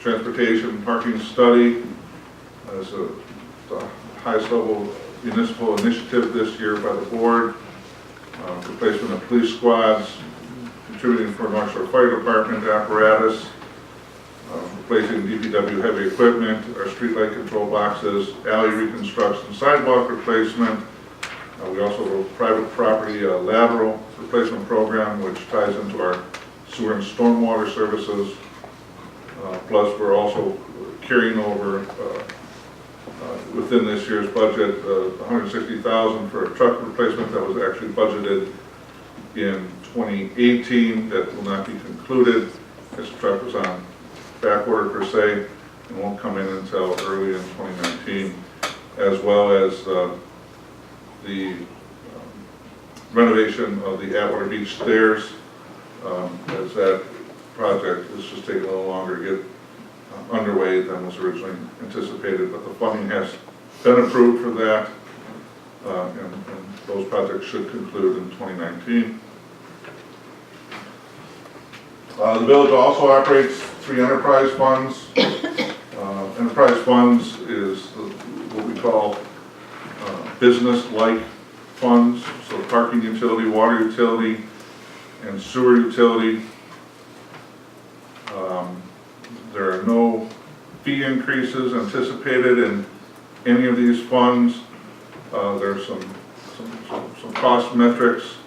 transportation parking study as the highest level municipal initiative this year by the board. Replacement of police squads, contributing for North Shore Fire Department apparatus, replacing DPW heavy equipment, our streetlight control boxes, alley reconstruction, sidewalk replacement. We also have a private property lateral replacement program, which ties into our sewer and stormwater services. Plus, we're also carrying over within this year's budget $160,000 for a truck replacement that was actually budgeted in 2018 that will not be concluded. This truck was on back order per se and won't come in until early in 2019, as well as the renovation of the Atwater Beach stairs, as that project is just taking a little longer to get underway than was originally anticipated, but the funding has been approved for that, and those projects should conclude in 2019. The village also operates 3 enterprise funds. Enterprise funds is what we call business-like funds, so parking utility, water utility, and sewer utility. There are no fee increases anticipated in any of these funds. There's some cost metrics.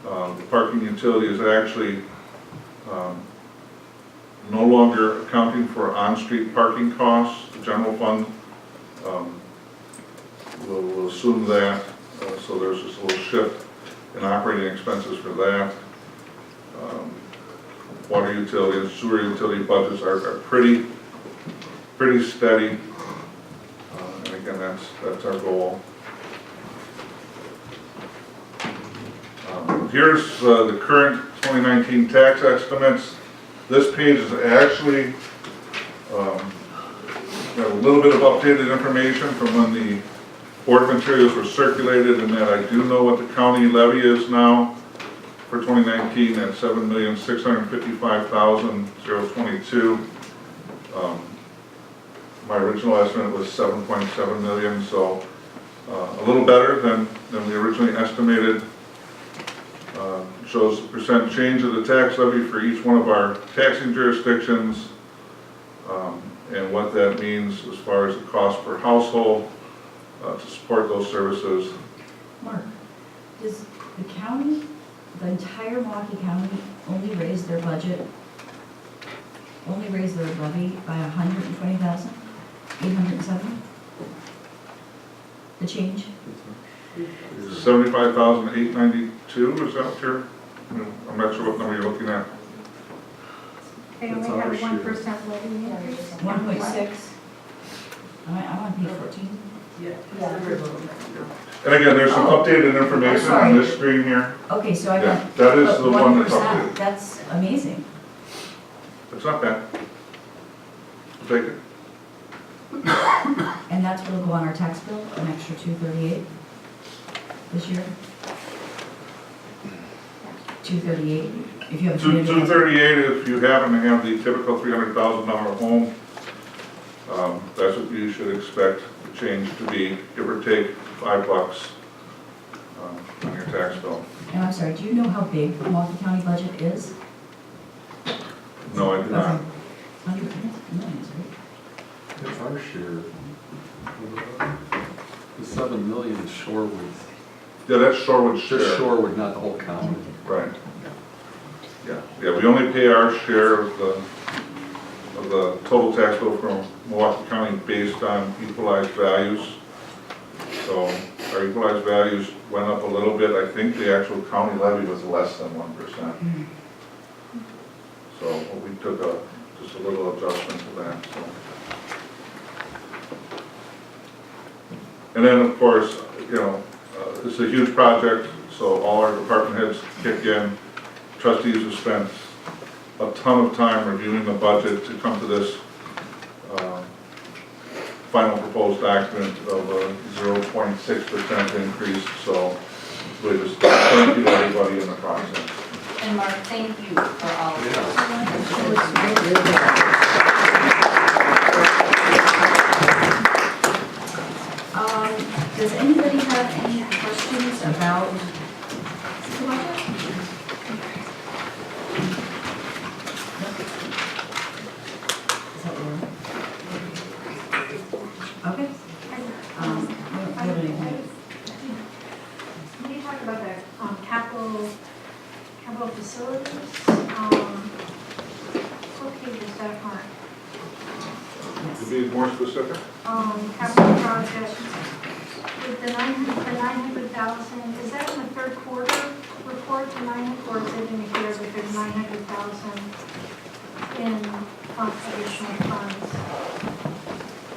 The parking utility is actually no longer accounting for on-street parking costs. The general fund will assume that, so there's just a little shift in operating expenses for that. Water utility and sewer utility budgets are pretty steady, and again, that's our goal. Here's the current 2019 tax estimates. This page is actually got a little bit of updated information from when the board materials were circulated, and that I do know what the county levy is now for 2019 at $7,655,022. My original estimate was 7.7 million, so a little better than we originally estimated. Shows the percent change of the tax levy for each one of our taxing jurisdictions, and what that means as far as the cost per household to support those services. Mark, does the county, the entire Milwaukee County, only raise their budget, only raise their levy by 120,870? The change? 75,892, is that what you're, I'm not sure what number you're looking at. They only have a 1% levy increase. 1.6? I'm on page 14. And again, there's some updated information on this screen here. Okay, so I Yeah, got, that is but the one that's 1%, updated. that's amazing. It's not bad. Take it. And that's what'll go on our tax bill, an extra $238 this year? 238, if you have a community. 238 if you happen to have the typical $300,000 home. That's what you should expect the change to be, give or take $5 on your tax bill. And I'm sorry, do you know how big the Milwaukee County budget is? No, I do not. Okay. Hundreds of millions, right? It's our share. The 7 million is Shorewood. Yeah, that's Shorewood's Just share. Shorewood, not the whole county. Right. Yeah, we only pay our share of the total tax bill from Milwaukee County based on equalized values. So our equalized values went up a little bit. I think the actual county levy was less than 1%. So we took just a little adjustment to that. So. And then of course, it's a huge project, so all our department heads kick in. Trustees have spent a ton of time reviewing the budget to come to this final proposed document of a 0.6% increase. So really just thank you to everybody in the process. And Mark, thank you for all of this. Yeah. be more specific? Capital project, with the 900,000, is that in the third quarter report, the 900, or is it in here that there's 900,000 in additional funds?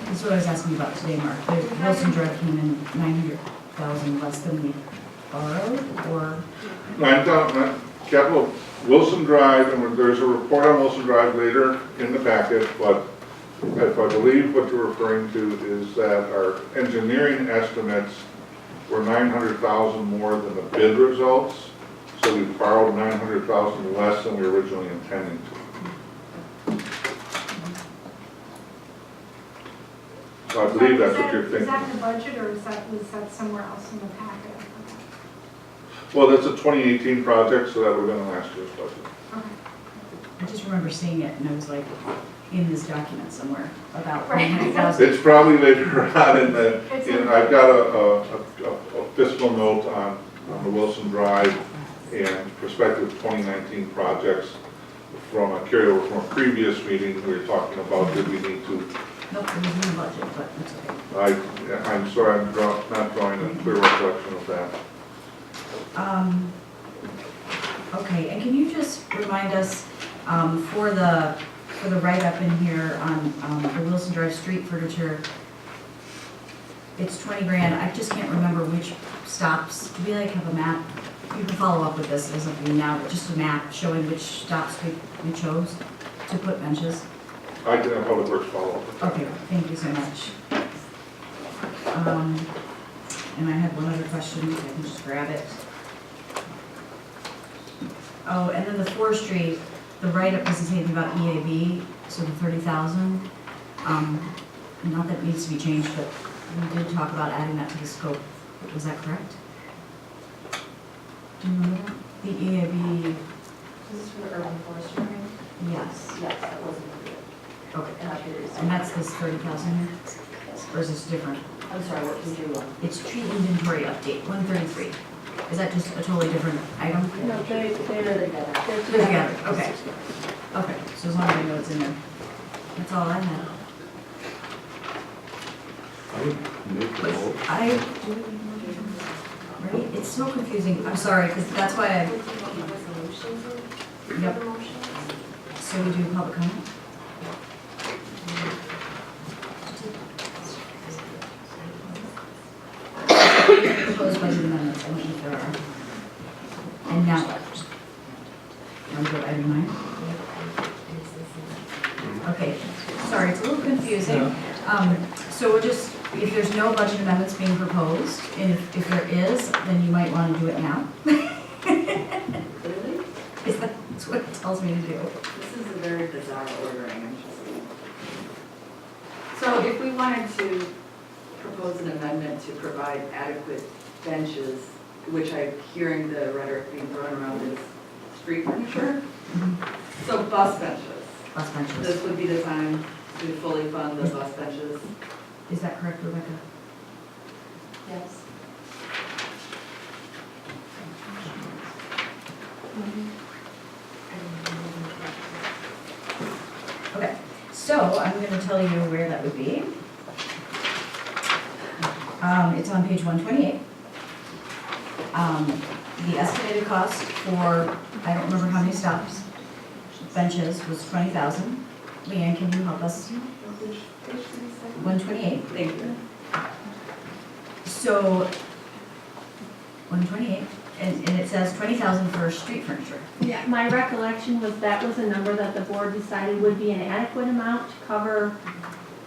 That's what I was asking about today, Mark. Wilson Drive came in 900,000 less than we borrowed, or? Capital, Wilson Drive, and there's a report on Wilson Drive later in the packet, but if I believe what you're referring to is that our engineering estimates were 900,000 more than the bid results, so we borrowed 900,000 less than we were originally intending to. So I believe that's what you're Is thinking. that in the budget, or was that somewhere else in the packet? Well, that's a 2018 project, so that would have been last year's budget. Okay. I just remember seeing it and I was like, in this document somewhere about Right. 900,000. It's probably later on in the, It's in- I've got a fiscal note on the Wilson Drive and prospective 2019 projects from a carryover from a previous meeting. We were talking about, did we need to, Nope, it was in the budget, but that's okay. I'm sorry, I'm not drawing a clear recollection of that. Okay, and can you just remind us, for the write-up in here on the Wilson Drive street furniture, it's 20 grand, I just can't remember which stops, do we like have a map? You can follow up with this, it doesn't mean now, but just a map showing which stops we chose to put benches. I can have Public Works follow up with that. Okay, thank you so much. And I had one other question, if I can just grab it. Oh, and then the forestry, the write-up doesn't say anything about EAB, so the 30,000. Not that it needs to be changed, but we did talk about adding that to the scope. Was that correct? Do you remember that? The EAB, This is for the urban forestry, right? yes. Yes, that wasn't included. Okay, and that's this 30,000 here? Or is this different? I'm sorry, what did you, It's tree inventory update, 133. Is that just a totally different item? No, they're together? They're together, okay. Okay, so as long as I know it's in there. That's all I had. I would make the vote. Right, it's so confusing, I'm sorry, because that's why I, Yep. so we do public comment? Proposed budget amendments, I don't know if there are. And now what? Want to go item 9? Okay, sorry, it's a little confusing. So we're just, if there's no budget amendments being proposed, and if there is, then you might want to do it now. Clearly, Is that's what it tells me to do. this is a very bizarre ordering, I'm just saying. So if we wanted to propose an amendment to provide adequate benches, which I'm hearing the rhetoric being thrown around is street furniture, so bus benches. Bus benches. This would be the time to fully fund the bus benches. Is that correct, Rebecca? Yes. Okay, so I'm going to tell you where that would be. It's on page 128. The estimated cost for, I don't remember how many stops, benches was 20,000. Leanne, can you help us? 128. Thank you. So, 128, and it says 20,000 for street furniture. Yeah, my recollection was that was a number that the board decided would be an adequate amount to cover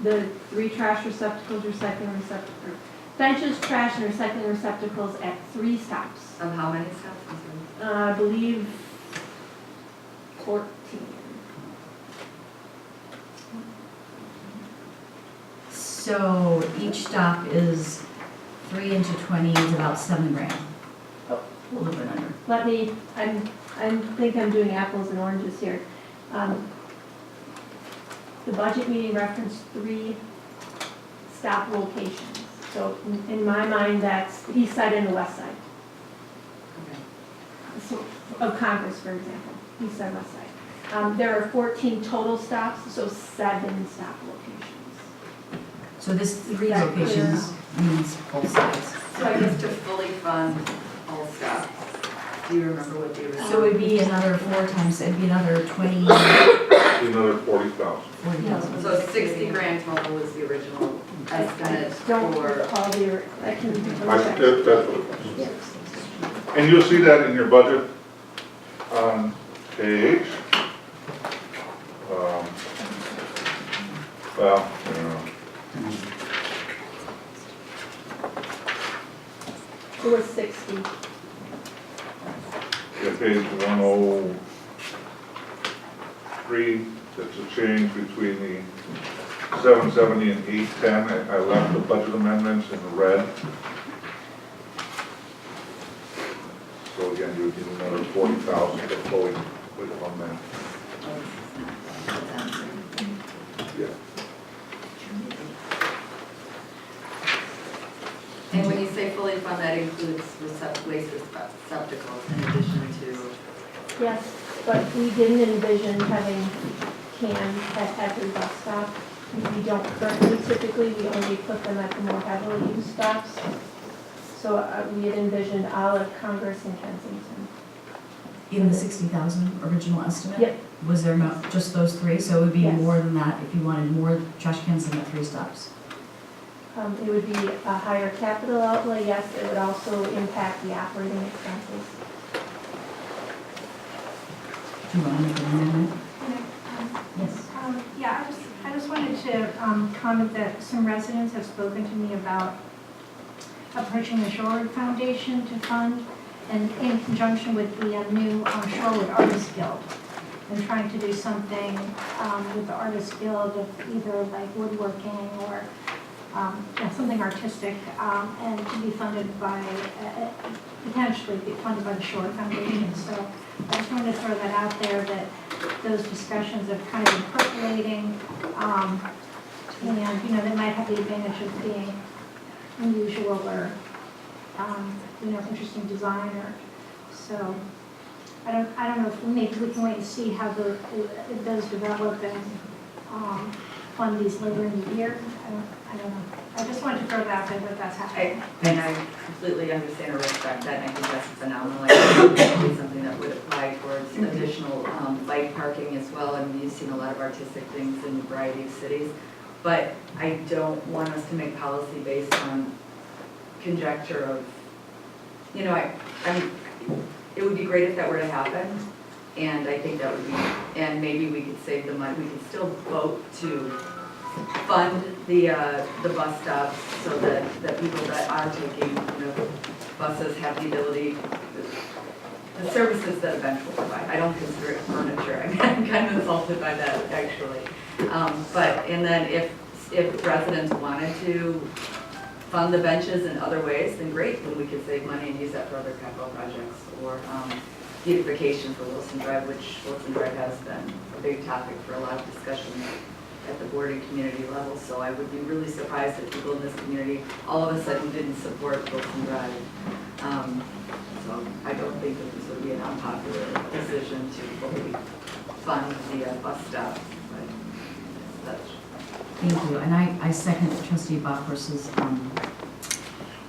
the 3 trash receptacles, recycling receptacles, benches, trash, and recycling receptacles at 3 stops. Of how many stops? I'm sorry. I believe 14. So each stop is 3 into 20 is about 7 grand. Oh, a little bit under. Let me, I think I'm doing apples and oranges here. The budget meeting referenced 3 stop locations. So in my mind, that's the east side and the west side. Okay. So, of Congress, for example, east side, west side. There are 14 total stops, so 7 stop locations. So this three That locations means both sides. So I guess to fully fund all stuff, do you remember what the original? So it'd be another 4 times, it'd be another 20, Another 40,000. 40,000. So 60 grand total was the original estimate Don't for, recall the, I can double check. That's what it was. And you'll see that in your budget on page, well, you know, It was 60. yeah, page 103, that's a change between the 770 and 810. I left the budget amendments in red. So again, you would need another 40,000 to fully on that. Yeah. and when you say fully fund, that includes waste receptacles in addition to, Yes, but we didn't envision having cans at every bus stop. We don't currently, typically, we only put them at the more heavily used stops. So we had envisioned Olive, Congress, and Kensington. In the 60,000 original estimate? Yep. Was there not just those 3? So it would be Yes. more than that if you wanted more trash cans than the 3 stops. It would be a higher capital outlay, yes, it would also impact the operating expenses. Do you want to make an amendment? Yes. Yeah, I just wanted to comment that some residents have spoken to me about approaching the Shorewood Foundation to fund, and in conjunction with the new Shorewood Artist Guild, and trying to do something with the Artist Guild of either like woodworking or something artistic, and to be funded by, potentially be funded by the Shorewood Foundation. So I just wanted to throw that out there, that those discussions have kind of been percolating, and, they might have the advantage of being unusual or, interesting design, or, so, I don't know if maybe we can wait and see how if those develop and, fund these later in the year. I don't know. I just wanted to throw that out there that that's happening. and I completely understand and respect that, and I think that's phenomenal. I think it would be something that would apply towards additional bike parking as well, and you've seen a lot of artistic things in a variety of cities. But I don't want us to make policy based on conjecture of, it would be great if that were to happen, and I think that would be, and maybe we could save the money, we could still vote to fund the bus stops so that people that are taking, buses have the ability, the services that a bench will provide. I don't consider it furniture, I'm kind of insulted by that, actually. And then if residents wanted to fund the benches in other ways, then great, then we could save money and use that for other capital projects, or beautification for Wilson Drive, which Wilson Drive has been a big topic for a lot of discussion at the board and community level. So I would be really surprised if people in this community all of a sudden didn't support Wilson Drive. So I don't think that this would be an unpopular decision to fully fund the bus stop, but such. Thank you. And I second Trustee Bachhorst's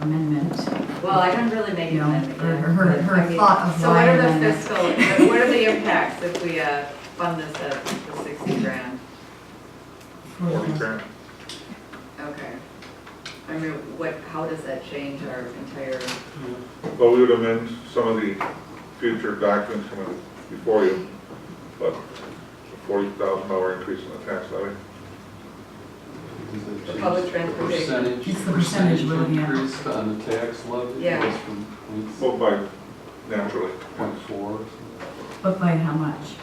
amendment. Well, I don't really make an amendment. Her thought of So why what are the amendment. what are the impacts if we fund this at the 60 grand? 40 grand. Okay. I mean, how does that change our entire, Well, we would amend some of the future documents coming before you, but a $40,000 increase in the tax levy. Public transportation. It's the percentage we're looking at. Increase on the tax levy. Yeah. Goes from Well, by naturally. 0.4. But by how much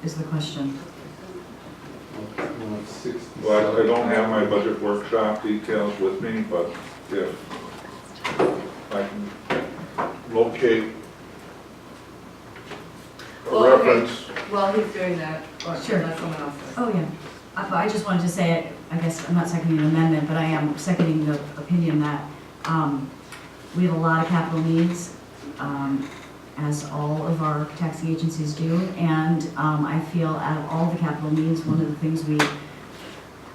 is the question? Well, it's 60. Well, I don't have my budget workshop details with me, but if I can locate a Well, okay. reference. well, he's doing that, or Sure. unless someone else does. Oh, yeah. I just wanted to say, I guess I'm not seconding an amendment, but I am seconding the opinion that we have a lot of capital needs, as all of our taxing agencies do. And I feel out of all the capital needs, one of the things we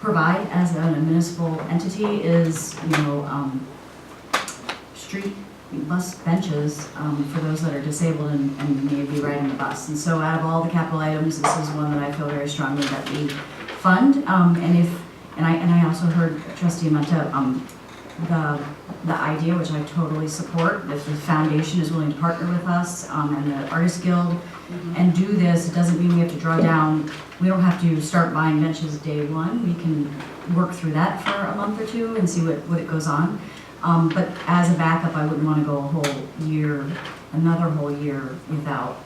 provide as a municipal entity is, street bus benches for those that are disabled and may be riding the bus. And so out of all the capital items, this is one that I feel very strongly that we fund. And I also heard Trustee Menta, the idea, which I totally support, if the foundation is willing to partner with us and the Artist Guild and do this, it doesn't mean we have to draw down, we don't have to start buying benches day one. We can work through that for a month or two and see what it goes on. But as a backup, I wouldn't want to go a whole year, another whole year without